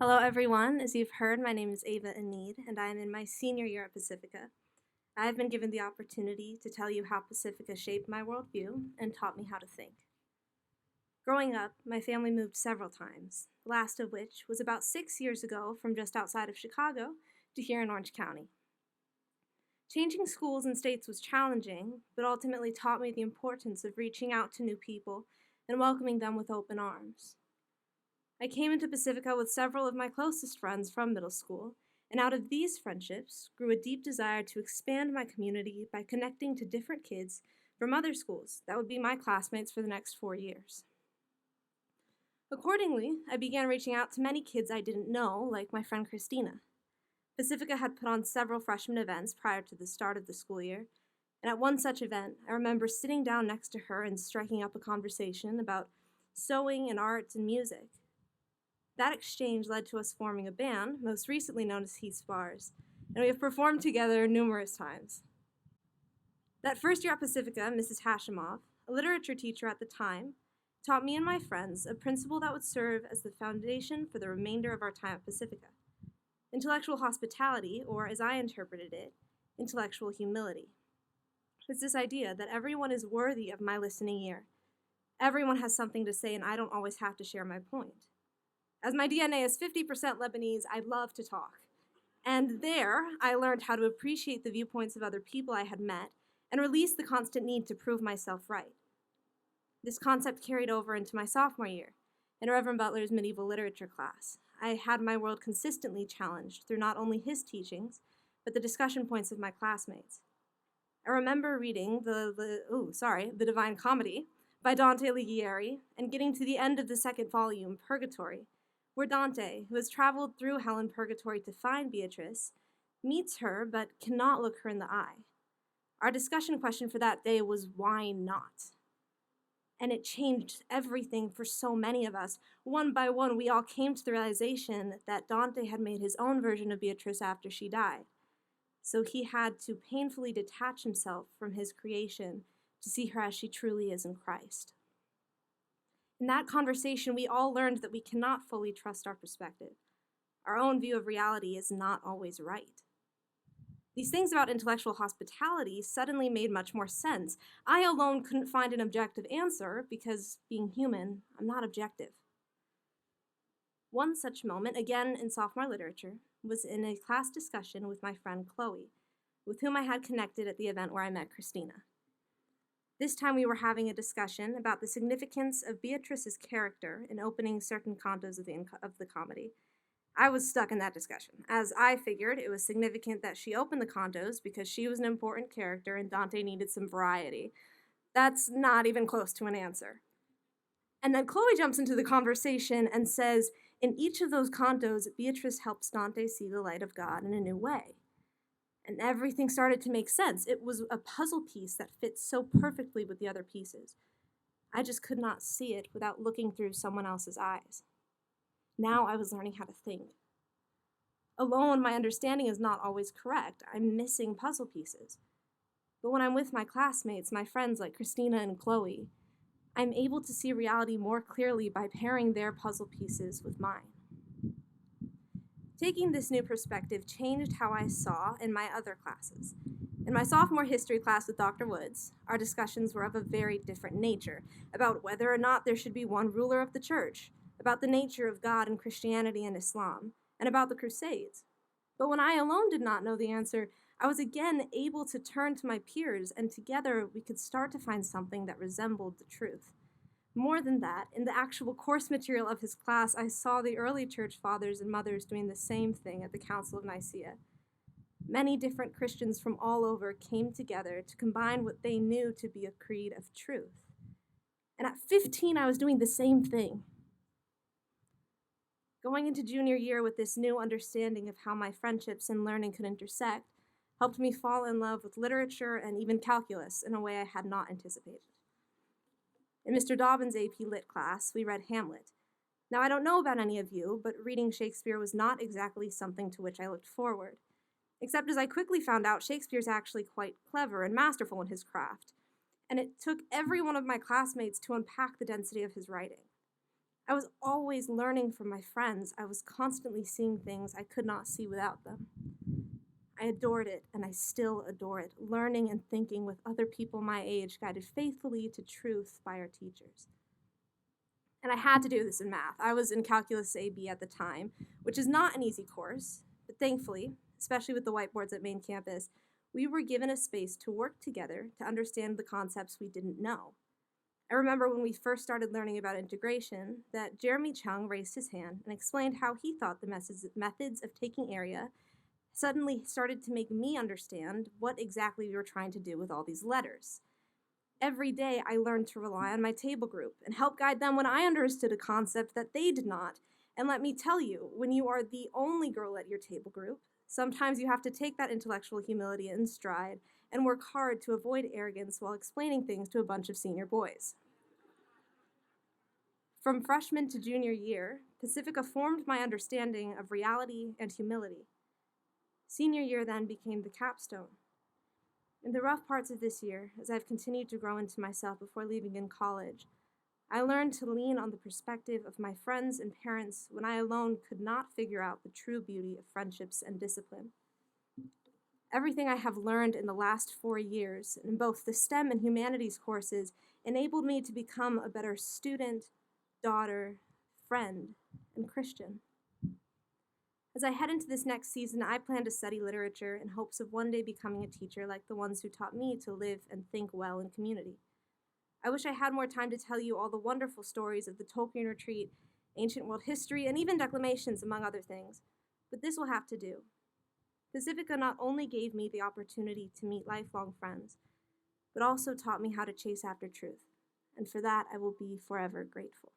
Hello, everyone. As you've heard, my name is Ava Aneed, and I am in my senior year at Pacifica. I have been given the opportunity to tell you how Pacifica shaped my worldview and taught me how to think. Growing up, my family moved several times, the last of which was about 6 years ago from just outside of Chicago to here in Orange County. Changing schools and states was challenging, but ultimately taught me the importance of reaching out to new people and welcoming them with open arms. I came into Pacifica with several of my closest friends from middle school, and out of these friendships grew a deep desire to expand my community by connecting to different kids from other schools that would be my classmates for the next 4 years. Accordingly, I began reaching out to many kids I didn't know, like my friend Christina. Pacifica had put on several freshman events prior to the start of the school year, and at one such event, I remember sitting down next to her and striking up a conversation about sewing and art and music. That exchange led to us forming a band, most recently known as Heath Bars, and we have performed together numerous times. That first year at Pacifica, Mrs. Hashimoff, a literature teacher at the time, taught me and my friends a principle that would serve as the foundation for the remainder of our time at Pacifica: intellectual hospitality, or as I interpreted it, intellectual humility. It's this idea that everyone is worthy of my listening ear. Everyone has something to say, and I don't always have to share my point. As my DNA is 50% Lebanese, I love to talk. And there, I learned how to appreciate the viewpoints of other people I had met and release the constant need to prove myself right. This concept carried over into my sophomore year in Reverend Butler's medieval literature class. I had my world consistently challenged through not only his teachings, but the discussion points of my classmates. I remember reading the Divine Comedy by Dante Alighieri and getting to the end of the second volume, Purgatory, where Dante, who has traveled through hell and purgatory to find Beatrice, meets her but cannot look her in the eye. Our discussion question for that day was, why not? And it changed everything for so many of us. One by one, we all came to the realization that Dante had made his own version of Beatrice after she died. So he had to painfully detach himself from his creation to see her as she truly is in Christ. In that conversation, we all learned that we cannot fully trust our perspective. Our own view of reality is not always right. These things about intellectual hospitality suddenly made much more sense. I alone couldn't find an objective answer because, being human, I'm not objective. One such moment, again in sophomore literature, was in a class discussion with my friend Chloe, with whom I had connected at the event where I met Christina. This time we were having a discussion about the significance of Beatrice's character in opening certain cantos of the comedy. I was stuck in that discussion, as I figured it was significant that she opened the cantos because she was an important character and Dante needed some variety. That's not even close to an answer. And then Chloe jumps into the conversation and says, in each of those cantos, Beatrice helps Dante see the light of God in a new way. And everything started to make sense. It was a puzzle piece that fits so perfectly with the other pieces. I just could not see it without looking through someone else's eyes. Now I was learning how to think. Alone, my understanding is not always correct. I'm missing puzzle pieces. But when I'm with my classmates, my friends like Christina and Chloe, I'm able to see reality more clearly by pairing their puzzle pieces with mine. Taking this new perspective changed how I saw in my other classes. In my sophomore history class with Dr. Woods, our discussions were of a very different nature, about whether or not there should be one ruler of the church, about the nature of God and Christianity and Islam, and about the Crusades. But when I alone did not know the answer, I was again able to turn to my peers, and together we could start to find something that resembled the truth. More than that, in the actual course material of his class, I saw the early church fathers and mothers doing the same thing at the Council of Nicaea. Many different Christians from all over came together to combine what they knew to be a creed of truth. And at 15, I was doing the same thing. Going into junior year with this new understanding of how my friendships and learning could intersect helped me fall in love with literature and even calculus in a way I had not anticipated. In Mr. Dobbins' AP Lit class, we read Hamlet. Now, I don't know about any of you, but reading Shakespeare was not exactly something to which I looked forward. Except as I quickly found out, Shakespeare's actually quite clever and masterful in his craft, and it took every one of my classmates to unpack the density of his writing. I was always learning from my friends. I was constantly seeing things I could not see without them. I adored it, and I still adore it, learning and thinking with other people my age, guided faithfully to truth by our teachers. And I had to do this in math. I was in Calculus AB at the time, which is not an easy course, but thankfully, especially with the whiteboards at main campus, we were given a space to work together to understand the concepts we didn't know. I remember when we first started learning about integration that Jeremy Chung raised his hand and explained how he thought the methods of taking area suddenly started to make me understand what exactly we were trying to do with all these letters. Every day I learned to rely on my table group and help guide them when I understood a concept that they did not. And let me tell you, when you are the only girl at your table group, sometimes you have to take that intellectual humility in stride and work hard to avoid arrogance while explaining things to a bunch of senior boys. From freshman to junior year, Pacifica formed my understanding of reality and humility. Senior year then became the capstone. In the rough parts of this year, as I've continued to grow into myself before leaving in college, I learned to lean on the perspective of my friends and parents when I alone could not figure out the true beauty of friendships and discipline. Everything I have learned in the last 4 years, in both the STEM and humanities courses, enabled me to become a better student, daughter, friend, and Christian. As I head into this next season, I plan to study literature in hopes of one day becoming a teacher like the ones who taught me to live and think well in community. I wish I had more time to tell you all the wonderful stories of the Tolkien Retreat, ancient world history, and even declamations, among other things, but this will have to do. Pacifica not only gave me the opportunity to meet lifelong friends, but also taught me how to chase after truth, and for that I will be forever grateful.